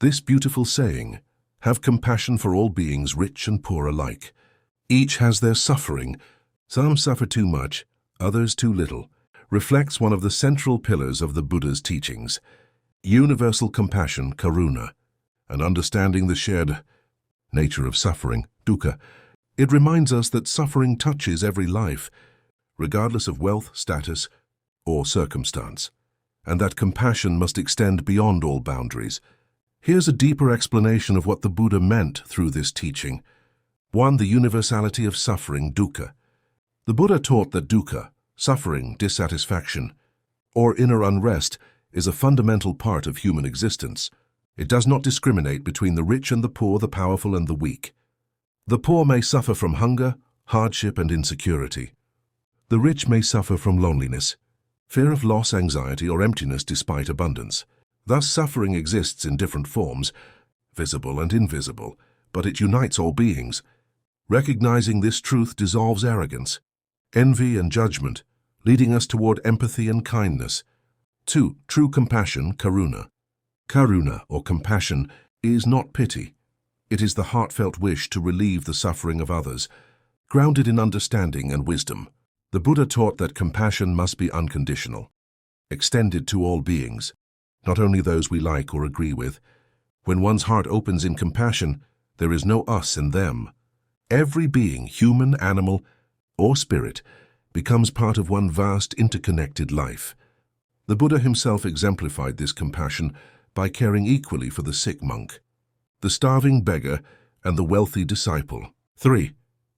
This beautiful saying, "Have compassion for all beings, rich and poor alike. Each has their suffering. Some suffer too much, others too little," reflects one of the central pillars of the Buddha's teachings. Universal compassion, karuṇā, and understanding the shared nature of suffering, dukkha. It reminds us that suffering touches every life, regardless of wealth, status, or circumstance, and that compassion must extend beyond all boundaries. Here's a deeper explanation of what the Buddha meant through this teaching. 1. The universality of suffering, dukkha. The Buddha taught that dukkha, suffering, dissatisfaction, or inner unrest, is a fundamental part of human existence. It does not discriminate between the rich and the poor, the powerful and the weak. The poor may suffer from hunger, hardship, and insecurity. The rich may suffer from loneliness, fear of loss, anxiety, or emptiness despite abundance. Thus, suffering exists in different forms, visible and invisible, but it unites all beings. Recognizing this truth dissolves arrogance, envy, and judgment, leading us toward empathy and kindness. 2. True compassion, karuṇā. Karuṇā, or compassion, is not pity. It is the heartfelt wish to relieve the suffering of others, grounded in understanding and wisdom. The Buddha taught that compassion must be unconditional, extended to all beings, not only those we like or agree with. When one's heart opens in compassion, there is no us and them. Every being, human, animal, or spirit, becomes part of one vast, interconnected life. The Buddha himself exemplified this compassion by caring equally for the sick monk, the starving beggar, and the wealthy disciple. 3.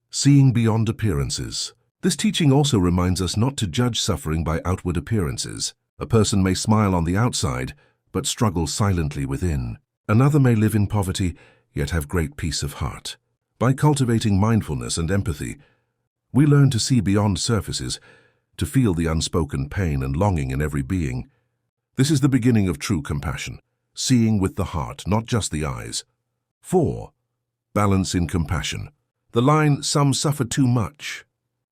Seeing beyond appearances. This teaching also reminds us not to judge suffering by outward appearances. A person may smile on the outside, but struggle silently within. Another may live in poverty, yet have great peace of heart. By cultivating mindfulness and empathy, we learn to see beyond surfaces, to feel the unspoken pain and longing in every being. This is the beginning of true compassion, seeing with the heart, not just the eyes. 4. Balance in compassion. The line, "Some suffer too much,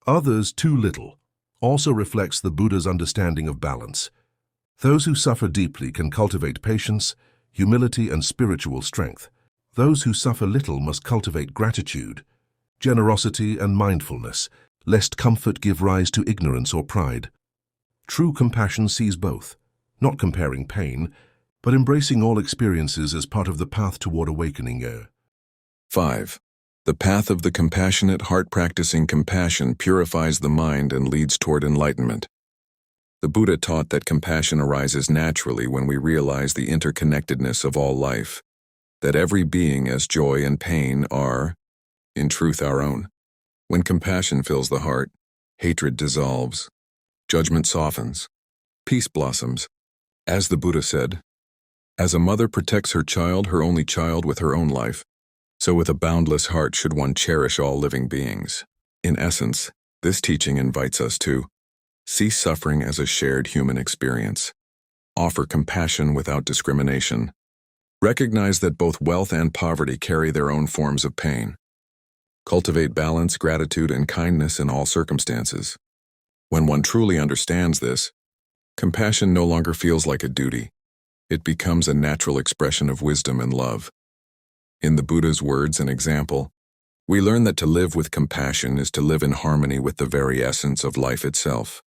others too little," also reflects the Buddha's understanding of balance. Those who suffer deeply can cultivate patience, humility, and spiritual strength. Those who suffer little must cultivate gratitude, generosity, and mindfulness, lest comfort give rise to ignorance or pride. True compassion sees both, not comparing pain, but embracing all experiences as part of the path toward awakening. 5. The path of the compassionate heart. Practicing compassion purifies the mind and leads toward enlightenment. The Buddha taught that compassion arises naturally when we realize the interconnectedness of all life, that every being as joy and pain are, in truth, our own. When compassion fills the heart, hatred dissolves, judgment softens, peace blossoms. As the Buddha said, "As a mother protects her child, her only child, with her own life, so with a boundless heart should one cherish all living beings." In essence, this teaching invites us to see suffering as a shared human experience, offer compassion without discrimination, recognize that both wealth and poverty carry their own forms of pain, cultivate balance, gratitude, and kindness in all circumstances. When one truly understands this, compassion no longer feels like a duty. It becomes a natural expression of wisdom and love. In the Buddha's words and example, we learn that to live with compassion is to live in harmony with the very essence of life itself.